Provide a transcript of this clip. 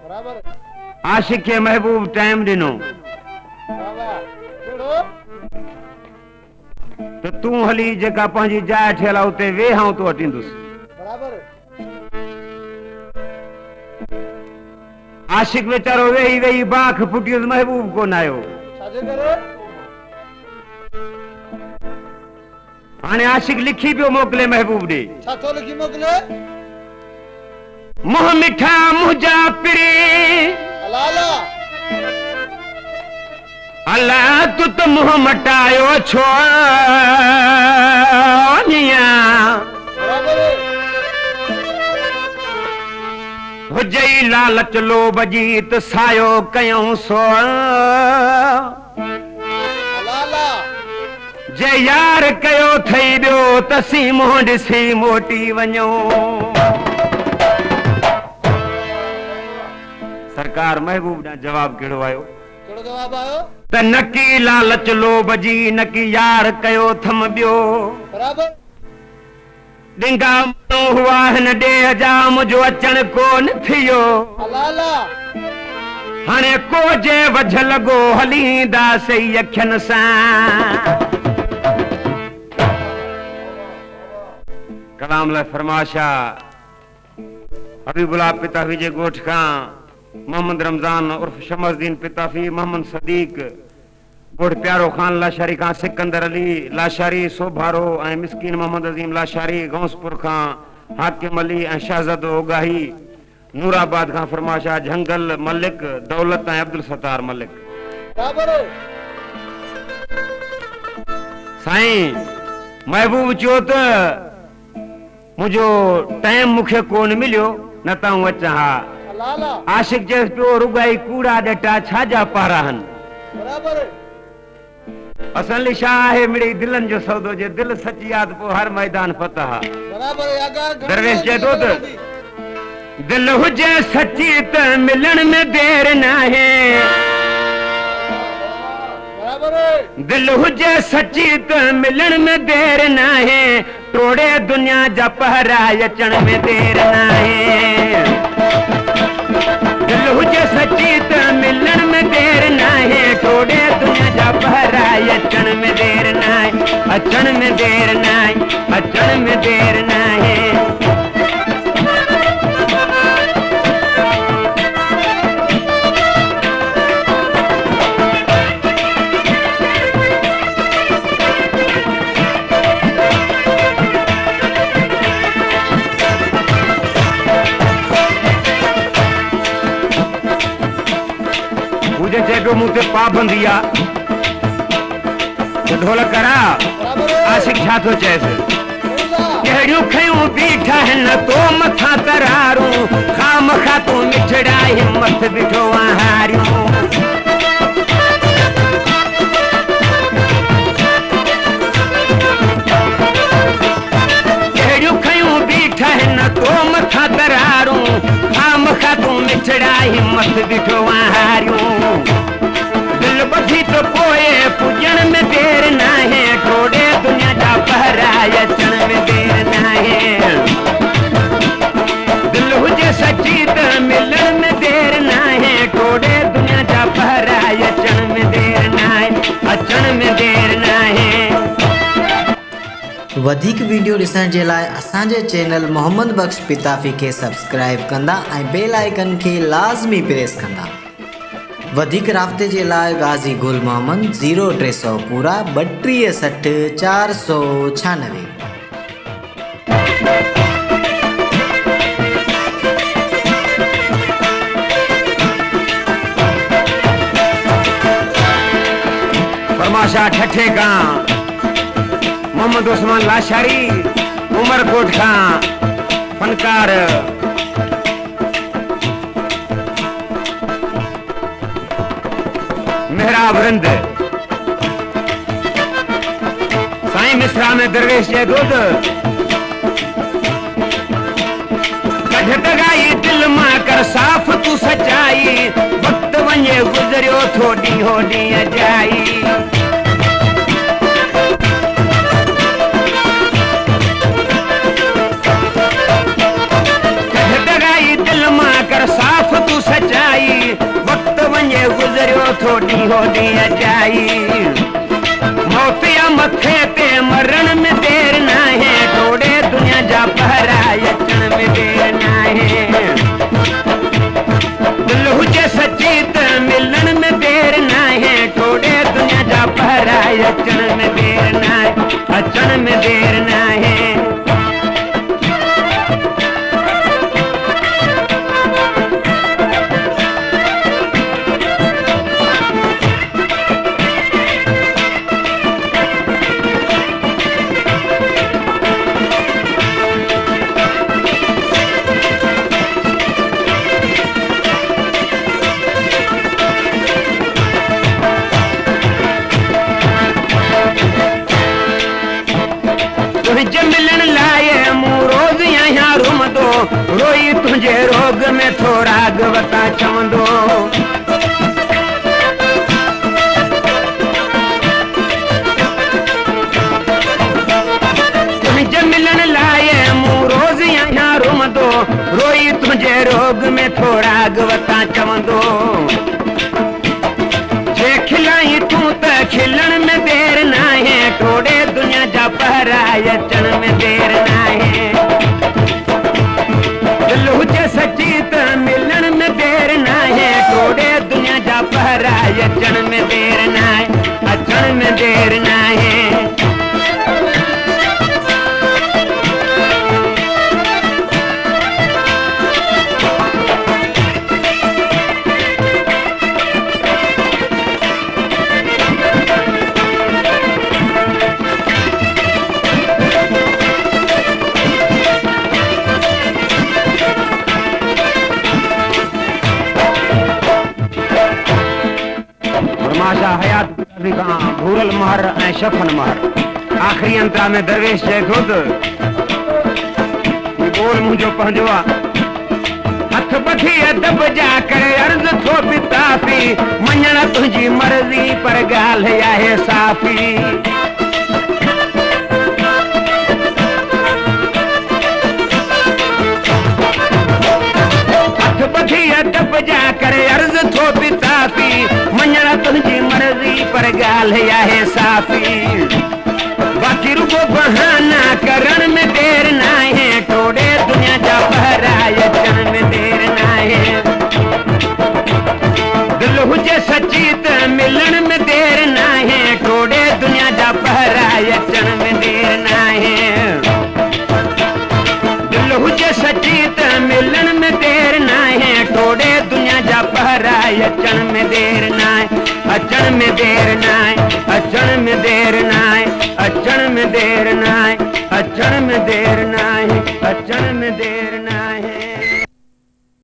आशिक के महबूब टाइम दिनो तो तू हली जेका पंहिंजी जाइ ठेला उते वेहां तो अटिंदुस आशिक वेचारो वेही वेही बाख फुटियुस महबूब को नायो हाणे आशिक लिखी पियो मोकले महबूब ॾे छा थो लिखी मोकले मुंह मिठा मुंहिंजा पिरे लाला अल्लाह तू तो मुंह मटायो छो हुजई लालच लोभ जी त सायो कयूं सो लाला जे यार कयो थई बियो तसी मुंह ॾिसी मोटी वञो सरकार महबूब ॾांहुं जवाब कहिड़ो आयो कहिड़ो जवाब आयो त नकी लालच लोभ जी नकी यार कयो थम बियो बराबर डिंगा माण्हू हुआ हिन ॾेह जा मुंहिंजो अचण कोन थियो लाला हाणे को जे वझ लॻो हलींदासीं अखियुनि सां कलाम लाइ फरमाशा हबीबुल्लाह पिताफी जे ॻोठ खां मोहम्मद रमज़ान उर्फ शमसदीन पिताफी मोहम्मद सदीक ॻोठ प्यारो खान लाशारी खां सिकंदर अली लाशारी सोभारो ऐं मिस्कीन मोहम्मद अज़ीम लाशारी गौसपुर खां हाकिम अली ऐं शहज़ादो ओगाही नूराबाद खां फरमाशा झंगल मलिक दौलत ऐं अब्दुल सत्तार मलिक बराबर साईं महबूब चयो त मुंहिंजो टाइम मूंखे कोन मिलियो न त आऊं अचां हा लाला आशिक चएसि पियो रुॻाई कूड़ा ॾटा छाजा पारा आहिनि बराबर असली छा आहे मिड़ी दिलनि जो सौदो जे दिल सची आहे त पोइ हर मैदान फतह आहे बराबर आगा दरवेश चए थो त दिल हुजे सची त मिलण में देर नाहे बराबर दिल हुजे सची त मिलण में देर नाहे टोड़े दुनिया जा पहरा अचण में देर नाहे दिल हुजे सची त मिलण में देर नाहे टोड़े दुनिया जा पहरा अचण में देर नाहे अचण में देर नाहे अचण में देर नाहे मुझे पाबंदी आ ढोल करा आशिक छा थो चएसि कहिड़ियूं खयूं बीठा हिन तो मथां तरारूं खाम खातूं मिठड़ा हिम्मत बीठो हारियूं कहिड़ियूं खयूं बीठा हिन तो मथां तरारूं खाम खातूं मिठड़ा हिम्मत बीठो हारियूं दिल बधी तो पोए पुजण में देर नाहे टोड़े दुनिया जा पहरा अचण में देर नाहे दिल हुजे सची त मिलण में देर नाहे टोड़े दुनिया जा पहरा अचण में देर नाहे अचण में देर नाहे वधिक वीडियो ॾिसण जे लाइ असांजे चैनल मोहम्मद बख्श पिताफी खे सब्सक्राइब कंदा ऐं बेल आइकन खे लाज़मी प्रेस कंदा वधिक राब्ते जे लाइ गाज़ी गुल मोहम्मद 0300 पूरा 3260 496 फरमाशा ठठे खां मोहम्मद उस्मान लाशारी उमरकोट खां फनकार मेहराब रंद साईं मिसरा में दरवेश जे दूध कढ दगाई दिल मां कर साफ तू सचाई वक्त वञे गुज़रियो थोड़ी होड़ी अजाई कढ दगाई दिल मां कर साफ तू सचाई थोड़ी हो दिया जाई मौत या मथे ते मरण में देर ना है थोड़े दुनिया जा पहरा अचण में देर ना है दिल हुजे सच्ची त मिलन में देर ना है थोड़े दुनिया जा पहरा अचण में देर ना है अचण में देर ना है तुझे मिलन लाए मुँह रोज यहाँ रूम दो रोई तुझे रोग में थोड़ा गवता चवंदो तुझे मिलन लाए मुँह रोज यहाँ रूम दो रोई तुझे रोग में थोड़ा गवता चवंदो जे खिलाई तू त खिलन में देर ना है थोड़े दुनिया जा पहरा अचण में देर ना है दिल हुजे सच्ची त मिलन में देर ना है थोड़े दुनिया जा पहरा अचण में देर ना है अचण में देर ना है माशा हयात भूरल महर ऐं शफन महर आखिरी अंतरा में दरवेश चए थो त बोल मुंहिंजो पंहिंजो आहे हथ बधी अदब जा करे अर्ज़ थो पिताफ़ी मञण तुंहिंजी मर्ज़ी पर ॻाल्हि आहे साफ़ी बधी अदब जा करे अर्ज़ थो पिताफ़ी मञण तुंहिंजी मर्ज़ी पर ॻाल्हि आहे साफ़ी बाक़ी रुगो बहाना करण में देर ना है थोड़े दुनिया जा पहरा अचण में देर ना है दिल हुजे सच्ची त मिलन में देर ना है थोड़े दुनिया जा पहरा अचण में देर ना है दिल हुजे सच्ची त मिलन में देर ना है थोड़े दुनिया जा पहरा अचण में देर ना है अचण में देर